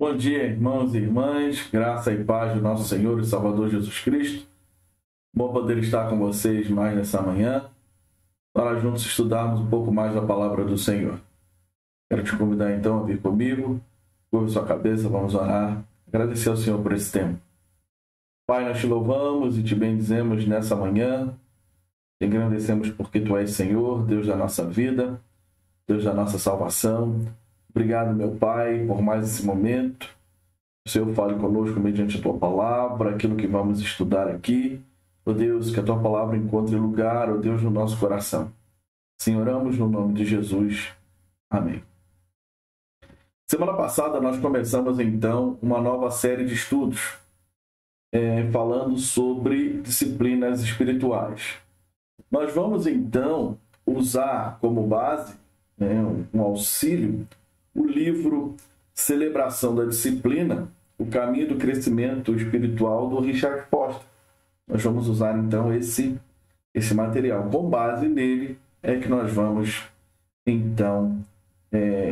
Bom dia, irmãos e irmãs, graça e paz do nosso Senhor e Salvador Jesus Cristo. Bom poder estar com vocês mais nessa manhã, para juntos estudarmos um pouco mais da palavra do Senhor. Quero te convidar então a vir comigo, curva sua cabeça, vamos orar, agradecer ao Senhor por esse tempo. Pai, nós te louvamos e te bendizemos nessa manhã, te agradecemos porque Tu és Senhor, Deus da nossa vida, Deus da nossa salvação. Obrigado, meu Pai, por mais esse momento. O Senhor fale conosco mediante a Tua palavra, aquilo que vamos estudar aqui. Ó Deus, que a Tua palavra encontre lugar, ó Deus, no nosso coração. Assim oramos no nome de Jesus. Amém. Semana passada nós começamos então uma nova série de estudos, falando sobre disciplinas espirituais. Nós vamos então usar como base, um auxílio, o livro Celebração da Disciplina, o caminho do crescimento espiritual do Richard Foster. Nós vamos usar então esse material. Com base nele é que nós vamos então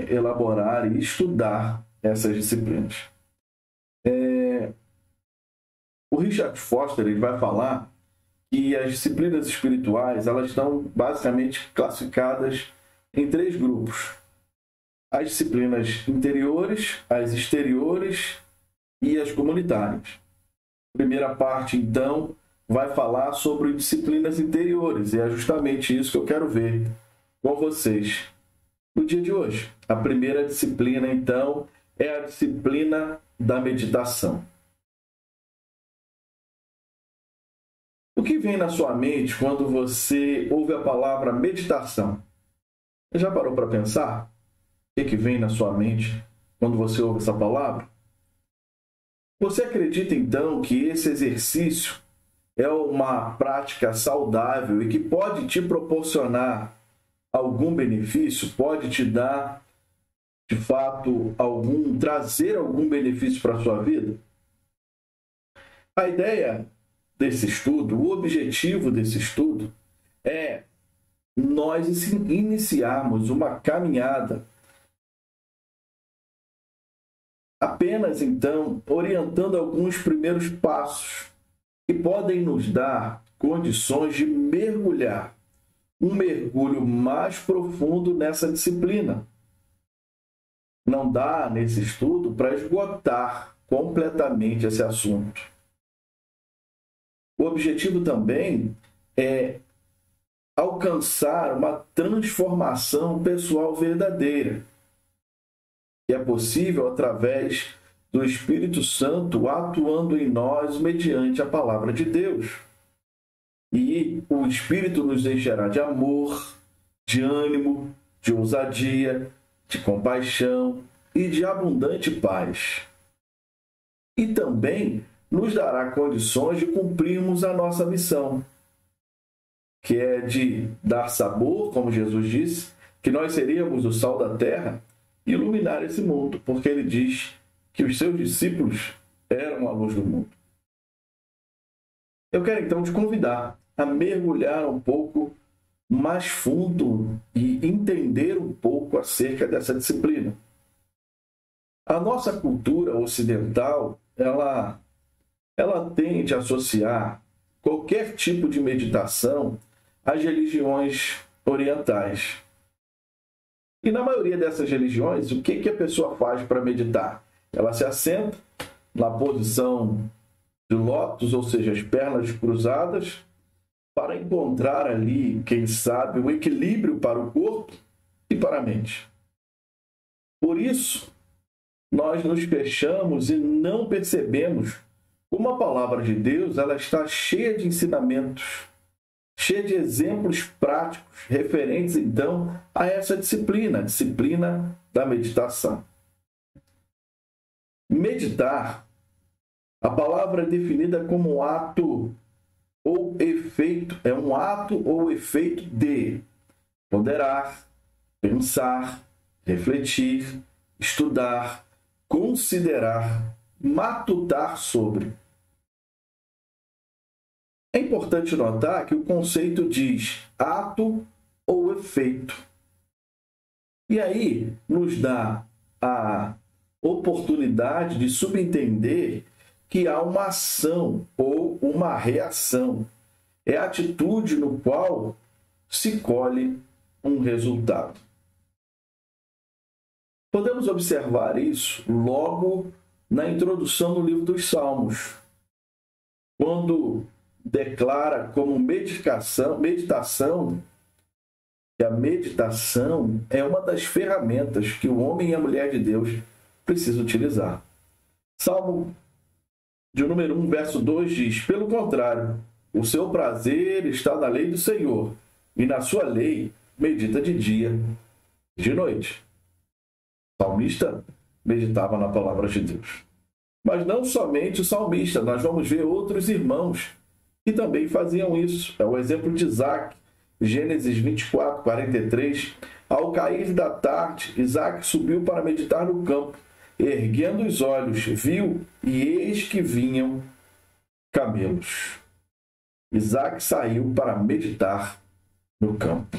elaborar e estudar essas disciplinas. O Richard Foster ele vai falar que as disciplinas espirituais elas estão basicamente classificadas em 3 grupos. As disciplinas interiores, as exteriores e as comunitárias. A primeira parte, então, vai falar sobre disciplinas interiores, e é justamente isso que eu quero ver com vocês no dia de hoje. A primeira disciplina, então, é a disciplina da meditação. O que vem na sua mente quando você ouve a palavra meditação? Você já parou para pensar? O que vem na sua mente quando você ouve essa palavra? Você acredita, então, que esse exercício é uma prática saudável e que pode te proporcionar algum benefício? Pode te dar, de fato, trazer algum benefício para a sua vida? A ideia desse estudo, o objetivo desse estudo é nós iniciarmos uma caminhada apenas, então, orientando alguns primeiros passos que podem nos dar condições de mergulhar, um mergulho mais profundo nessa disciplina. Não dá, nesse estudo, para esgotar completamente esse assunto. O objetivo também é alcançar uma transformação pessoal verdadeira, que é possível através do Espírito Santo atuando em nós mediante a palavra de Deus. E o Espírito nos encherá de amor, de ânimo, de ousadia, de compaixão e de abundante paz. E também nos dará condições de cumprirmos a nossa missão, que é de dar sabor, como Jesus disse, que nós seríamos o sal da terra, iluminar esse mundo, porque ele diz que os seus discípulos eram a luz do mundo. Eu quero então te convidar a mergulhar um pouco mais fundo e entender um pouco acerca dessa disciplina. A nossa cultura ocidental, ela tende a associar qualquer tipo de meditação às religiões orientais. E na maioria dessas religiões, o que a pessoa faz para meditar? Ela se assenta na posição de lótus, ou seja, as pernas cruzadas, para encontrar ali, quem sabe, o equilíbrio para o corpo e para a mente. Por isso, nós nos fechamos e não percebemos como a palavra de Deus ela está cheia de ensinamentos, cheia de exemplos práticos referentes, então, a essa disciplina, a disciplina da meditação. Meditar, a palavra é definida como um ato ou efeito, é um ato ou efeito de ponderar, pensar, refletir, estudar, considerar, matutar sobre. É importante notar que o conceito diz ato ou efeito. E aí nos dá a oportunidade de subentender que há uma ação ou uma reação. É a atitude no qual se colhe um resultado. Podemos observar isso logo na introdução do livro dos Salmos, quando declara como meditação que a meditação é uma das ferramentas que o homem e a mulher de Deus precisam utilizar. Salmo de número 1, verso 2 diz: pelo contrário, o seu prazer está na lei do Senhor, e na sua lei medita de dia e de noite. O salmista meditava na palavra de Deus. Mas não somente o salmista, nós vamos ver outros irmãos que também faziam isso. É o exemplo de Isaac, Gênesis 24, 43. Ao cair da tarde, Isaac subiu para meditar no campo. Erguendo os olhos, viu, e eis que vinham camelos. Isaac saiu para meditar no campo.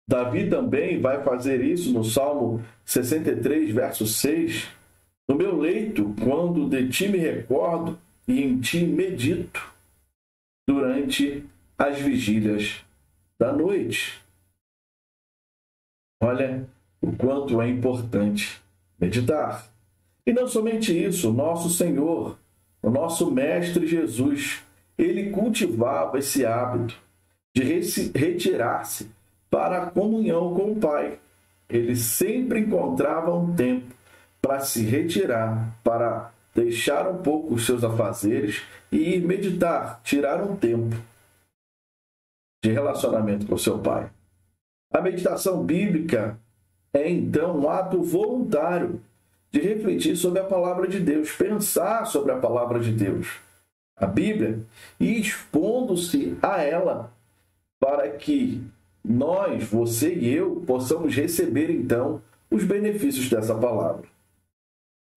Davi também vai fazer isso no Salmo 63, verso 6. No meu leito, quando de ti me recordo e em ti medito, durante as vigílias da noite. Olha o quanto é importante meditar. E não somente isso, o nosso Senhor, o nosso Mestre Jesus, ele cultivava esse hábito de retirar-se para a comunhão com o Pai. Ele sempre encontrava um tempo para se retirar, para deixar um pouco os seus afazeres e ir meditar, tirar um tempo de relacionamento com seu Pai. A meditação bíblica é, então, um ato voluntário de refletir sobre a palavra de Deus, pensar sobre a palavra de Deus, a Bíblia, e expondo-se a ela, para que nós, você e eu, possamos receber, então, os benefícios dessa palavra.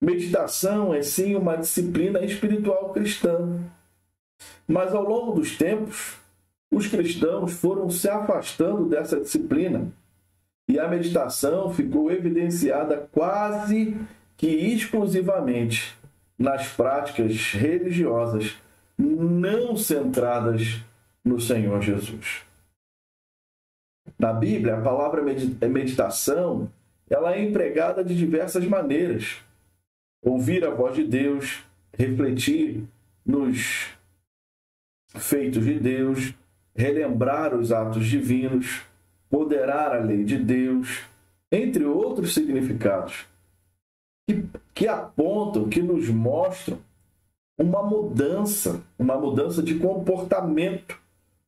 Meditação é, sim, uma disciplina espiritual cristã. Mas, ao longo dos tempos, os cristãos foram se afastando dessa disciplina e a meditação ficou evidenciada quase que exclusivamente nas práticas religiosas não centradas no Senhor Jesus. Na Bíblia, a palavra meditação ela é empregada de diversas maneiras. Ouvir a voz de Deus, refletir nos feitos de Deus, relembrar os atos divinos, ponderar a lei de Deus, entre outros significados que apontam, que nos mostram uma mudança de comportamento,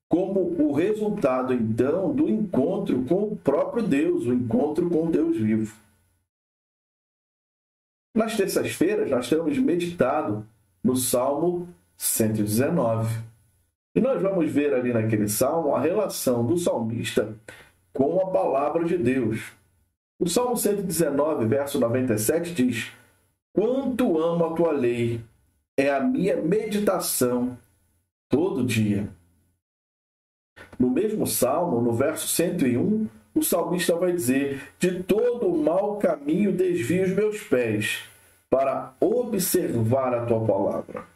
como o resultado, então, do encontro com o próprio Deus, o encontro com o Deus vivo. Nas terças-feiras, nós temos meditado no Salmo 119. E nós vamos ver ali naquele salmo a relação do salmista com a palavra de Deus. O Salmo 119, verso 97 diz: quanto amo a tua lei, é a minha meditação todo dia. No mesmo salmo, no verso 101, o salmista vai dizer: de todo o mau caminho desvio os meus pés, para observar a tua palavra.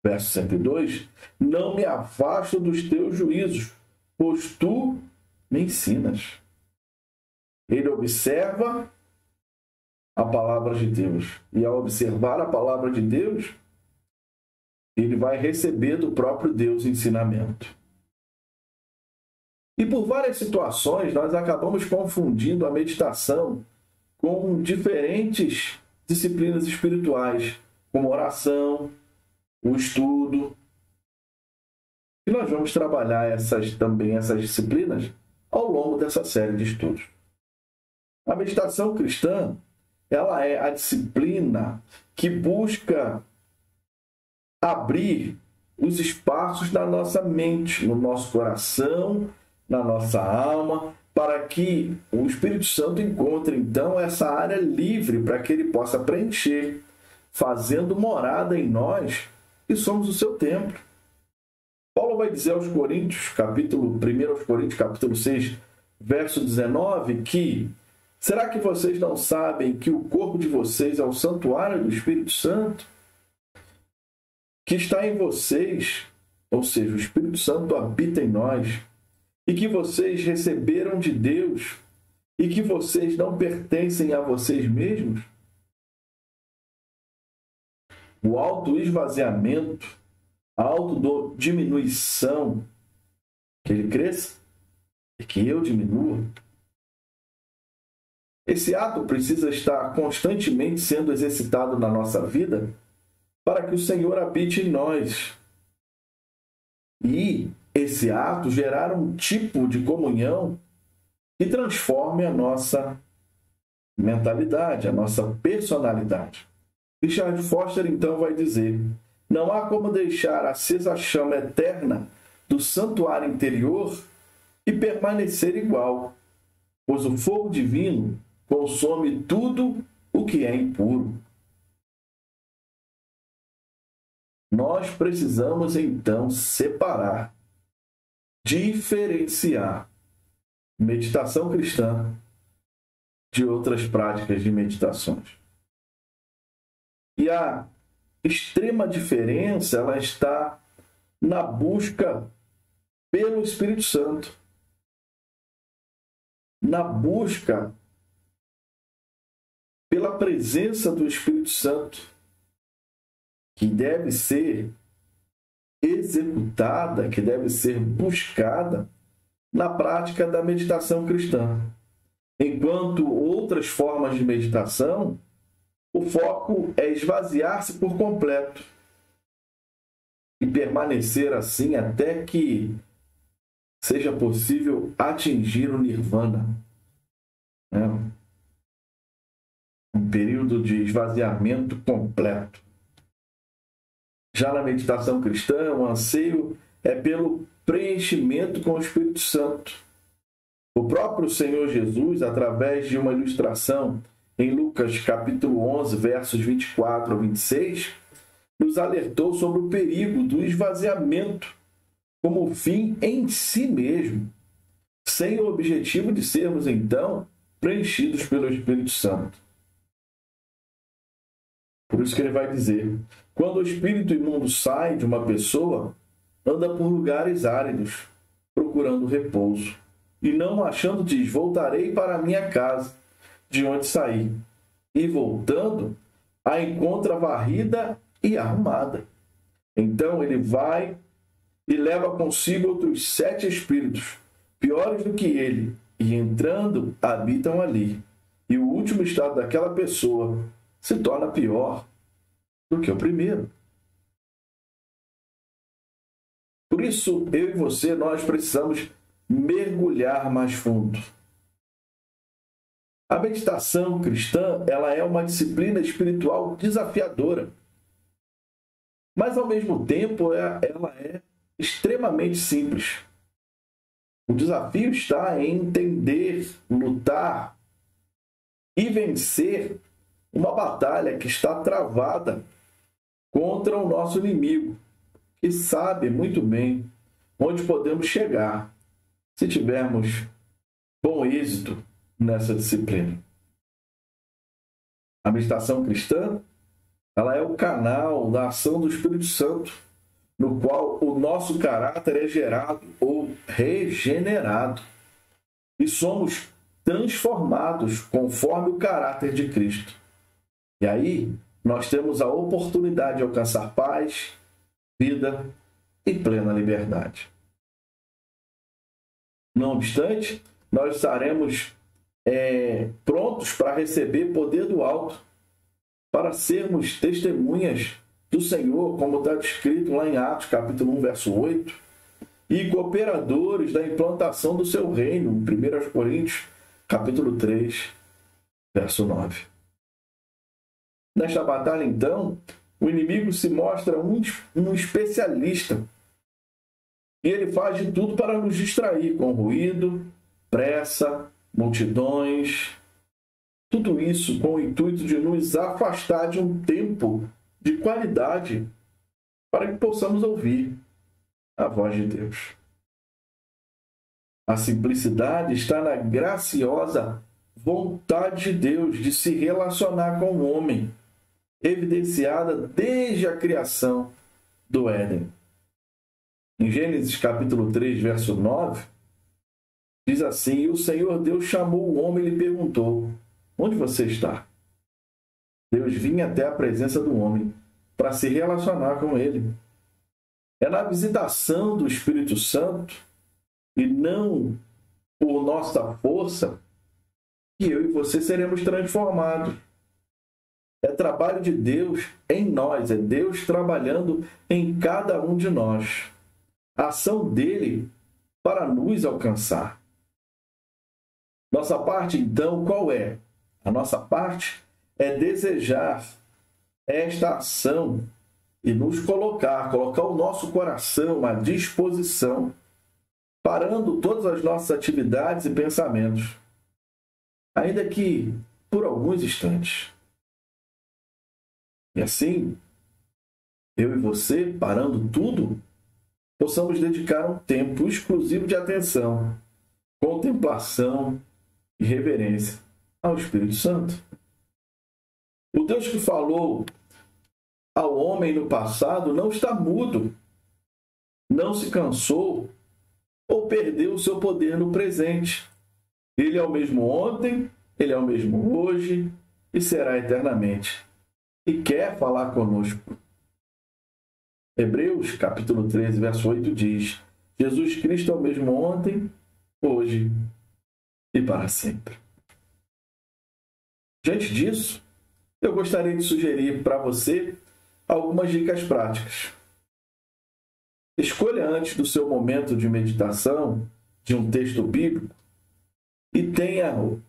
Verso 102, não me afasto dos teus juízos, pois tu me ensinas. Ele observa a palavra de Deus. E ao observar a palavra de Deus, ele vai receber do próprio Deus ensinamento. E por várias situações, nós acabamos confundindo a meditação com diferentes disciplinas espirituais, como oração, o estudo. E nós vamos trabalhar também essas disciplinas ao longo dessa série de estudos. A meditação cristã, ela é a disciplina que busca abrir os espaços da nossa mente, no nosso coração, na nossa alma, para que o Espírito Santo encontre, então, essa área livre para que ele possa preencher, fazendo morada em nós, que somos o seu templo. Paulo vai dizer aos Coríntios, 1 Coríntios, capítulo 6, verso 19, que Será que vocês não sabem que o corpo de vocês é o santuário do Espírito Santo, que está em vocês, ou seja, o Espírito Santo habita em nós, e que vocês receberam de Deus, e que vocês não pertencem a vocês mesmos? O autoesvaziamento, a autodiminuição, que ele cresça e que eu diminua. Esse ato precisa estar constantemente sendo exercitado na nossa vida para que o Senhor habite em nós. E esse ato gerar um tipo de comunhão que transforme a nossa mentalidade, a nossa personalidade. Richard Foster, então, vai dizer: não há como deixar acesa a chama eterna do santuário interior e permanecer igual, pois o fogo divino consome tudo o que é impuro. Nós precisamos, então, separar, diferenciar meditação cristã de outras práticas de meditações. E a extrema diferença, ela está na busca pelo Espírito Santo, na busca pela presença do Espírito Santo, que deve ser executada, que deve ser buscada na prática da meditação cristã. Enquanto outras formas de meditação, o foco é esvaziar-se por completo e permanecer assim até que seja possível atingir o nirvana. Um período de esvaziamento completo. Já na meditação cristã, o anseio é pelo preenchimento com o Espírito Santo. O próprio Senhor Jesus, através de uma ilustração em Lucas capítulo 11, versos 24 a 26, nos alertou sobre o perigo do esvaziamento como fim em si mesmo, sem o objetivo de sermos, então, preenchidos pelo Espírito Santo. Por isso que ele vai dizer: quando o espírito imundo sai de uma pessoa, anda por lugares áridos, procurando repouso, e não achando diz: voltarei para a minha casa, de onde saí. E voltando, a encontra varrida e arrumada. Então ele vai e leva consigo outros 7 espíritos, piores do que ele, e entrando, habitam ali. E o último estado daquela pessoa se torna pior do que o primeiro. Por isso, eu e você, nós precisamos mergulhar mais fundo. A meditação cristã, ela é uma disciplina espiritual desafiadora. Mas, ao mesmo tempo, ela é extremamente simples. O desafio está em entender, lutar e vencer uma batalha que está travada contra o nosso inimigo, que sabe muito bem onde podemos chegar se tivermos bom êxito nessa disciplina. A meditação cristã, ela é o canal da ação do Espírito Santo, no qual o nosso caráter é gerado ou regenerado e somos transformados conforme o caráter de Cristo. E aí, nós temos a oportunidade de alcançar paz, vida e plena liberdade. Não obstante, nós estaremos prontos para receber poder do alto, para sermos testemunhas do Senhor, como está descrito lá em Atos, capítulo 1, verso 8, e cooperadores da implantação do seu reino, em 1 Coríntios, capítulo 3, verso 9. Nesta batalha, então, o inimigo se mostra um especialista. E ele faz de tudo para nos distrair com ruído, pressa, multidões. Tudo isso com o intuito de nos afastar de um tempo de qualidade para que possamos ouvir a voz de Deus. A simplicidade está na graciosa vontade de Deus de se relacionar com o homem, evidenciada desde a criação do Éden. Em Gênesis capítulo 3, verso 9, diz assim: "E o Senhor Deus chamou o homem e lhe perguntou: onde você está?" Deus vinha até a presença do homem para se relacionar com ele. É na visitação do Espírito Santo e não por nossa força que eu e você seremos transformados. É trabalho de Deus em nós, é Deus trabalhando em cada um de nós. A ação dele para nos alcançar. Nossa parte, então, qual é? A nossa parte é desejar esta ação e nos colocar o nosso coração à disposição, parando todas as nossas atividades e pensamentos, ainda que por alguns instantes. E assim, eu e você, parando tudo, possamos dedicar um tempo exclusivo de atenção, contemplação e reverência ao Espírito Santo. O Deus que falou ao homem no passado não está mudo, não se cansou ou perdeu o seu poder no presente. Ele é o mesmo ontem, ele é o mesmo hoje e será eternamente. E quer falar conosco. Hebreus, capítulo 13, verso 8 diz: Jesus Cristo é o mesmo ontem, hoje e para sempre. Diante disso, eu gostaria de sugerir para você algumas dicas práticas. Escolha antes do seu momento de meditação de um texto bíblico e tenha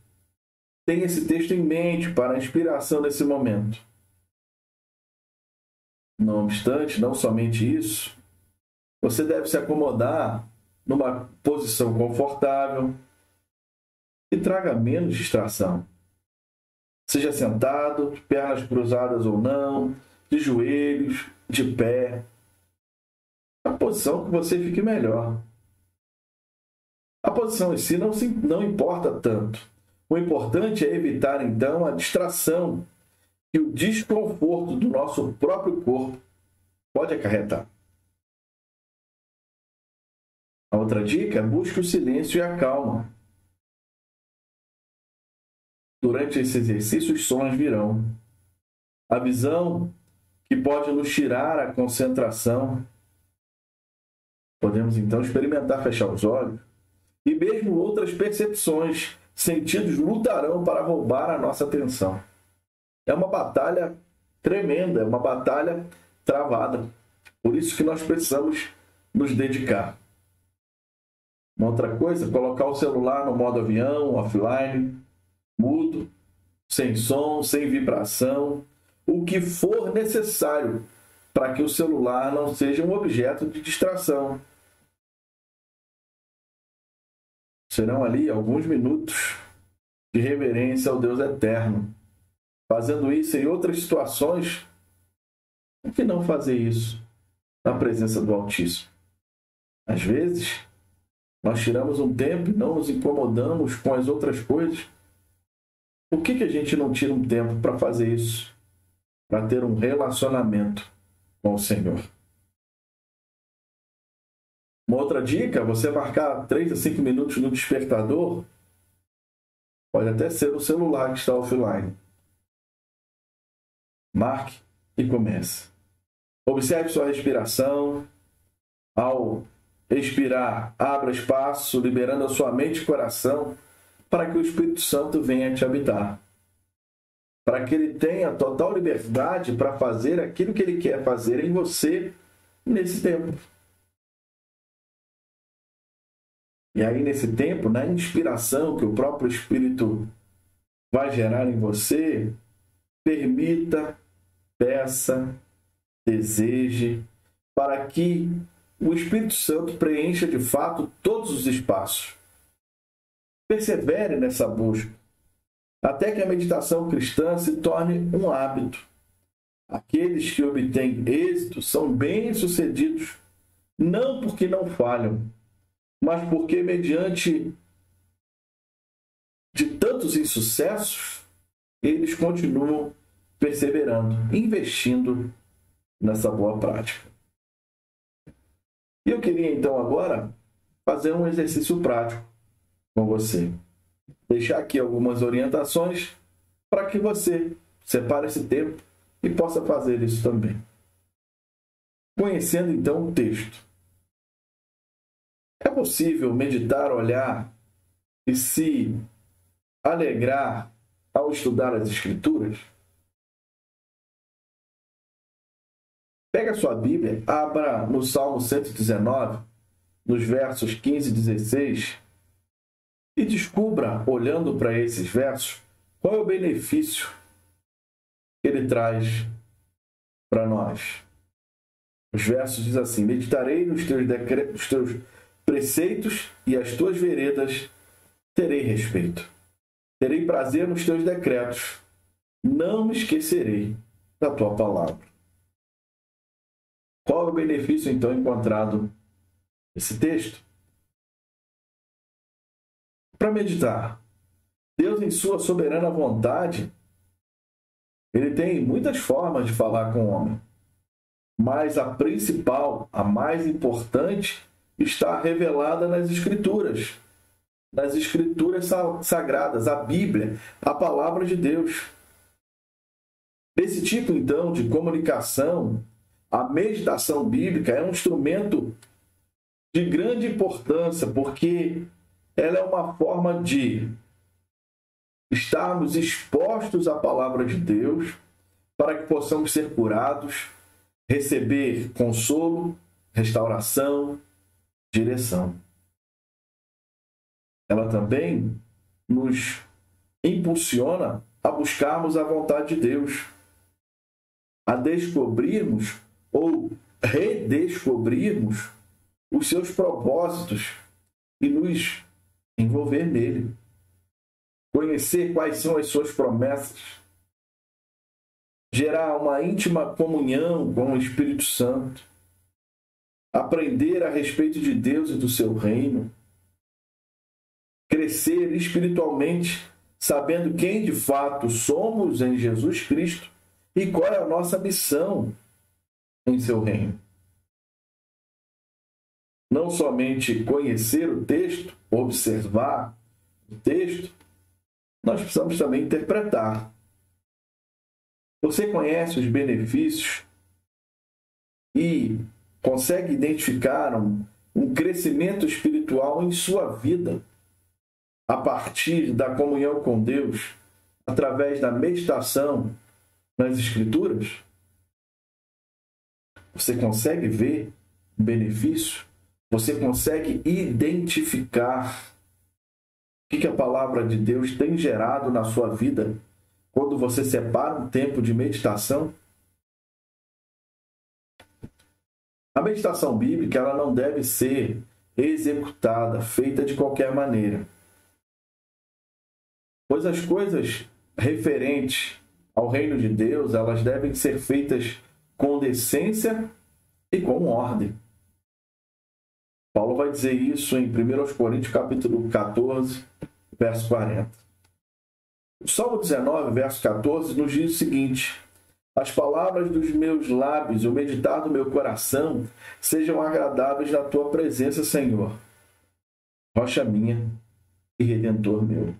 esse texto em mente para a inspiração nesse momento. Não obstante, não somente isso, você deve se acomodar numa posição confortável e traga menos distração. Seja sentado, de pernas cruzadas ou não, de joelhos, de pé. A posição que você fique melhor. A posição em si não importa tanto. O importante é evitar, então, a distração que o desconforto do nosso próprio corpo pode acarretar. A outra dica é busque o silêncio e a calma. Durante esse exercício, os sons virão. A visão que pode nos tirar a concentração. Podemos, então, experimentar fechar os olhos. E mesmo outras percepções, sentidos lutarão para roubar a nossa atenção. É uma batalha tremenda, é uma batalha travada. Por isso que nós precisamos nos dedicar. Uma outra coisa, colocar o celular no modo avião, offline, mudo, sem som, sem vibração, o que for necessário para que o celular não seja um objeto de distração. Serão ali alguns minutos de reverência ao Deus eterno. Fazendo isso em outras situações, por que não fazer isso na presença do Altíssimo? Às vezes, nós tiramos um tempo e não nos incomodamos com as outras coisas. Por que a gente não tira um tempo para fazer isso? Para ter um relacionamento com o Senhor. Uma outra dica, você marcar 3 a 5 minutos no despertador, pode até ser o celular que está offline. Marque e comece. Observe sua respiração. Ao expirar, abra espaço, liberando a sua mente e coração para que o Espírito Santo venha te habitar. Para que ele tenha total liberdade para fazer aquilo que ele quer fazer em você nesse tempo. E aí, nesse tempo, na inspiração que o próprio Espírito vai gerar em você, permita, peça, deseje, para que o Espírito Santo preencha de fato todos os espaços. Persevere nessa busca, até que a meditação cristã se torne um hábito. Aqueles que obtêm êxito são bem-sucedidos, não porque não falham, mas porque, mediante de tanto tantos insucessos, eles continuam perseverando, investindo nessa boa prática. E eu queria então agora fazer um exercício prático com você. Deixar aqui algumas orientações para que você separe esse tempo e possa fazer isso também. Conhecendo então o texto. É possível meditar, olhar e se alegrar ao estudar as Escrituras? Pega a sua Bíblia, abra no Salmo 119, nos versos 15 e 16, e descubra, olhando para esses versos, qual é o benefício que ele traz para nós. Os versos dizem assim: meditarei nos teus preceitos e as tuas veredas terei respeito. Terei prazer nos teus decretos. Não me esquecerei da tua palavra. Qual é o benefício, então, encontrado nesse texto? Para meditar. Deus, em sua soberana vontade, ele tem muitas formas de falar com o homem. Mas a principal, a mais importante, está revelada nas Escrituras. Nas Escrituras sagradas, a Bíblia, a palavra de Deus. Esse tipo, então, de comunicação, a meditação bíblica é um instrumento de grande importância, porque ela é uma forma de estarmos expostos à palavra de Deus para que possamos ser curados, receber consolo, restauração, direção. Ela também nos impulsiona a buscarmos a vontade de Deus, a descobrirmos ou redescobrirmos os seus propósitos e nos envolver nele. Conhecer quais são as suas promessas. Gerar uma íntima comunhão com o Espírito Santo. Aprender a respeito de Deus e do seu reino. Crescer espiritualmente, sabendo quem de fato somos em Jesus Cristo e qual é a nossa missão em seu reino. Não somente conhecer o texto, observar o texto, nós precisamos também interpretar. Você conhece os benefícios e consegue identificar um crescimento espiritual em sua vida a partir da comunhão com Deus, através da meditação nas Escrituras? Você consegue ver o benefício? Você consegue identificar o que a palavra de Deus tem gerado na sua vida quando você separa um tempo de meditação? A meditação bíblica ela não deve ser executada, feita de qualquer maneira. Pois as coisas referentes ao reino de Deus, elas devem ser feitas com decência e com ordem. Paulo vai dizer isso em 1 Coríntios, capítulo 14, verso 40. O Salmo 19, verso 14, nos diz o seguinte: as palavras dos meus lábios e o meditar do meu coração sejam agradáveis na tua presença, Senhor, rocha minha e redentor meu.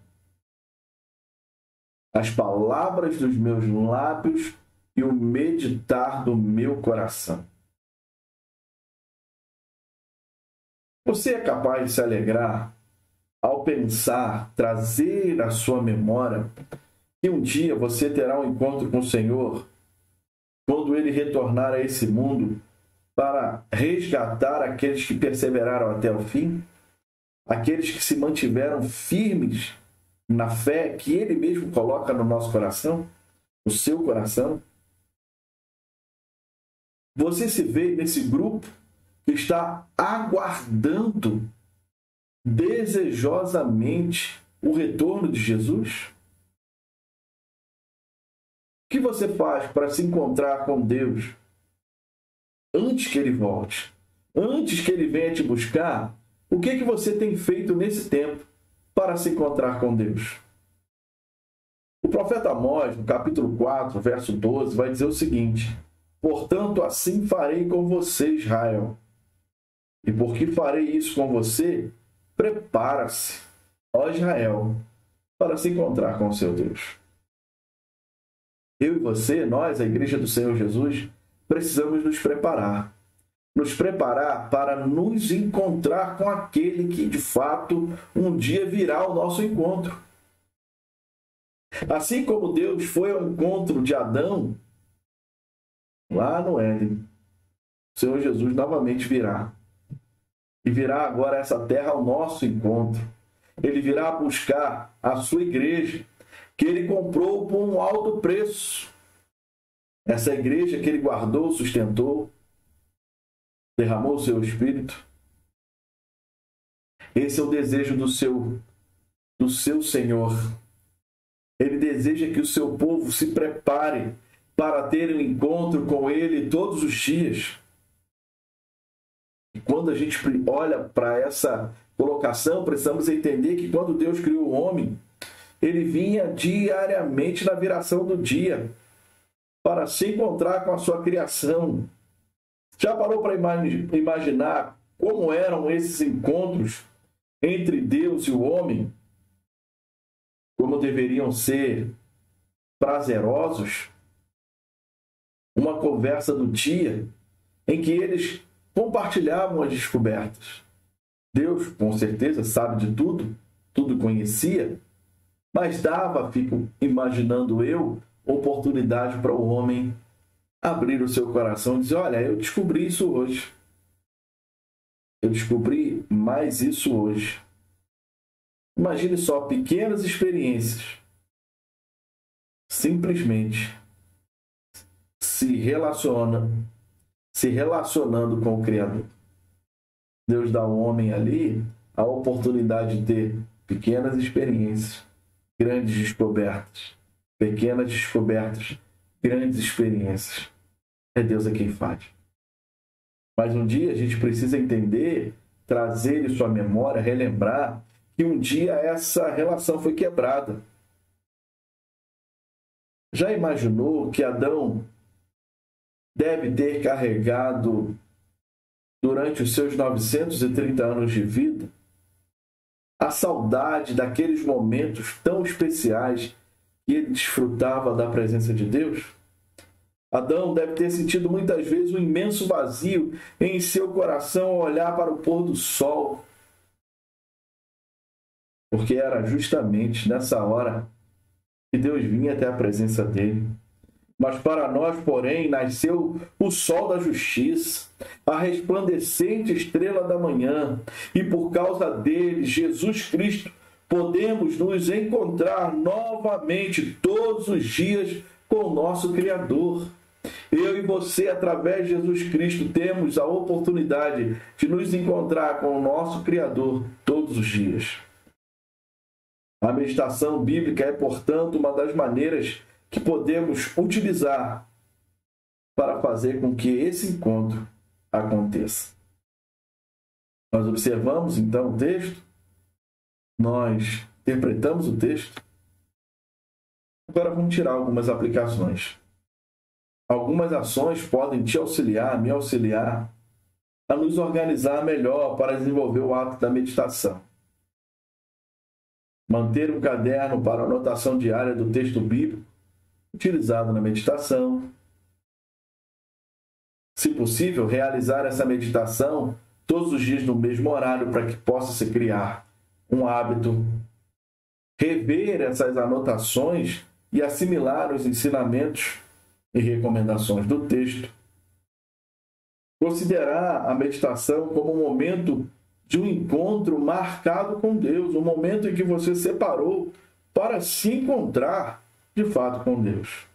As palavras dos meus lábios e o meditar do meu coração. Você é capaz de se alegrar ao pensar, trazer à sua memória que um dia você terá um encontro com o Senhor, quando Ele retornar a esse mundo para resgatar aqueles que perseveraram até o fim, aqueles que se mantiveram firmes na fé que Ele mesmo coloca no nosso coração, no seu coração? Você se vê nesse grupo que está aguardando desejosamente o retorno de Jesus? O que você faz para se encontrar com Deus antes que Ele volte? Antes que Ele venha te buscar, o que você tem feito nesse tempo para se encontrar com Deus? O profeta Amós, no capítulo 4, verso 12, vai dizer o seguinte: portanto, assim farei com você, Israel. E porque farei isso com você, prepara-se, ó Israel, para se encontrar com o seu Deus. Eu e você, nós, a Igreja do Senhor Jesus, precisamos nos preparar. Nos preparar para nos encontrar com aquele que, de fato, um dia virá ao nosso encontro. Assim como Deus foi ao encontro de Adão, lá no Éden, o Senhor Jesus novamente virá. E virá agora essa terra ao nosso encontro. Ele virá buscar a sua igreja, que ele comprou por um alto preço. Essa igreja que ele guardou, sustentou, derramou o seu espírito. Esse é o desejo do seu Senhor. Ele deseja que o seu povo se prepare para ter um encontro com ele todos os dias. E quando a gente olha para essa colocação, precisamos entender que quando Deus criou o homem, ele vinha diariamente na viração do dia para se encontrar com a sua criação. Já parou para imaginar como eram esses encontros entre Deus e o homem? Como deveriam ser prazerosos? Uma conversa do dia em que eles compartilhavam as descobertas. Deus, com certeza, sabe de tudo, tudo conhecia, mas dava, fico imaginando eu, oportunidade para o homem abrir o seu coração e dizer: olha, eu descobri isso hoje. Eu descobri mais isso hoje. Imagine só, pequenas experiências. Simplesmente se relacionando com o Criador. Deus dá ao homem ali a oportunidade de ter pequenas experiências, grandes descobertas. Pequenas descobertas, grandes experiências. É Deus quem faz. Mas um dia a gente precisa entender, trazer em sua memória, relembrar que um dia essa relação foi quebrada. Já imaginou que Adão deve ter carregado durante os seus 930 anos de vida a saudade daqueles momentos tão especiais que ele desfrutava da presença de Deus? Adão deve ter sentido muitas vezes um imenso vazio em seu coração ao olhar para o pôr do sol, porque era justamente nessa hora que Deus vinha até a presença dele. Mas para nós, porém, nasceu o sol da justiça, a resplandecente estrela da manhã, e por causa dele, Jesus Cristo, podemos nos encontrar novamente todos os dias com o nosso Criador. Eu e você, através de Jesus Cristo, temos a oportunidade de nos encontrar com o nosso Criador todos os dias. A meditação bíblica é, portanto, uma das maneiras que podemos utilizar para fazer com que esse encontro aconteça. Nós observamos, então, o texto, nós interpretamos o texto. Agora vamos tirar algumas aplicações. Algumas ações podem te auxiliar, me auxiliar, a nos organizar melhor para desenvolver o ato da meditação. Manter um caderno para anotação diária do texto bíblico utilizado na meditação. Se possível, realizar essa meditação todos os dias no mesmo horário para que possa se criar um hábito. Rever essas anotações e assimilar os ensinamentos e recomendações do texto. Considerar a meditação como um momento de um encontro marcado com Deus, um momento em que você separou para se encontrar de fato com Deus.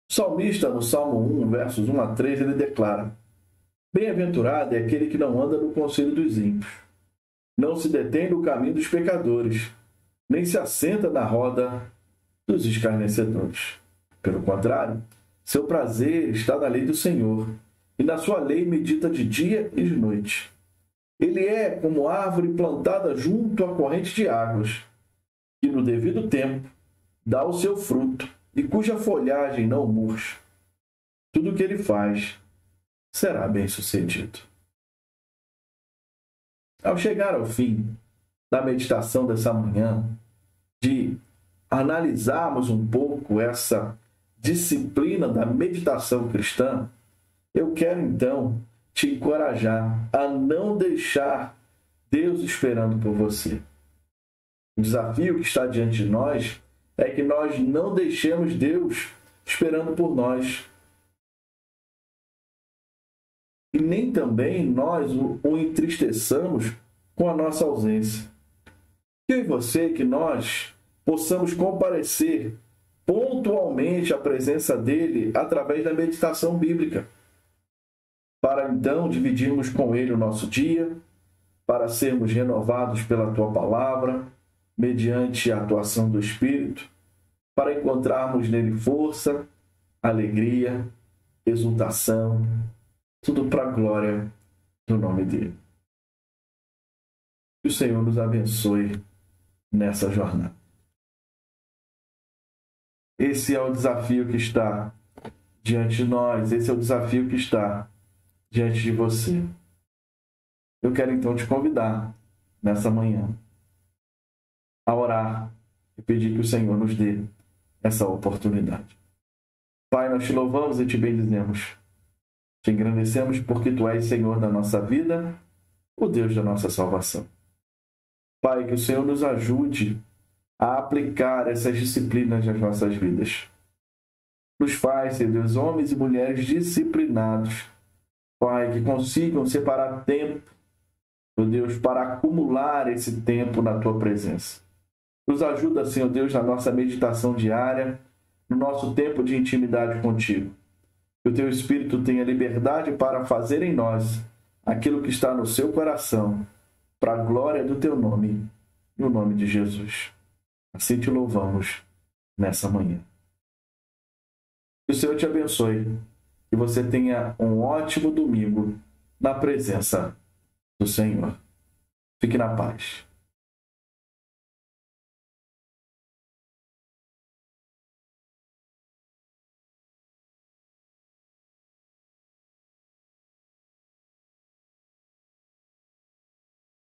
O salmista, no Salmo 1, versos 1 a 3, ele declara: bem-aventurado é aquele que não anda no conselho dos ímpios, não se detém no caminho dos pecadores, nem se assenta na roda dos escarnecedores. Pelo contrário, seu prazer está na lei do Senhor, e na sua lei medita de dia e de noite. Ele é como árvore plantada junto à corrente de águas, que no devido tempo dá o seu fruto e cuja folhagem não murcha. Tudo o que ele faz será bem-sucedido. Ao chegar ao fim da meditação dessa manhã, de analisarmos um pouco essa disciplina da meditação cristã, eu quero então te encorajar a não deixar Deus esperando por você. O desafio que está diante de nós é que nós não deixemos Deus esperando por nós. E nem também nós o entristeçamos com a nossa ausência. Eu e você, que nós possamos comparecer pontualmente à presença dele através da meditação bíblica, para então dividirmos com ele o nosso dia, para sermos renovados pela tua palavra, mediante a atuação do Espírito, para encontrarmos nele força, alegria, exultação, tudo para a glória do nome dele. Que o Senhor nos abençoe nessa jornada. Esse é o desafio que está diante de nós, esse é o desafio que está diante de você. Eu quero então te convidar nessa manhã a orar e pedir que o Senhor nos dê essa oportunidade. Pai, nós te louvamos e te bendizemos. Te engrandecemos porque tu és Senhor da nossa vida, o Deus da nossa salvação. Pai, que o Senhor nos ajude a aplicar essas disciplinas nas nossas vidas. Nos faz, Senhor Deus, homens e mulheres disciplinados. Pai, que consigam separar tempo, meu Deus, para acumular esse tempo na tua presença. Nos ajuda, Senhor Deus, na nossa meditação diária, no nosso tempo de intimidade contigo. Que o teu Espírito tenha liberdade para fazer em nós aquilo que está no seu coração, para a glória do teu nome, no nome de Jesus. Assim te louvamos nessa manhã. Que o Senhor te abençoe, que você tenha um ótimo domingo na presença do Senhor. Fique na paz.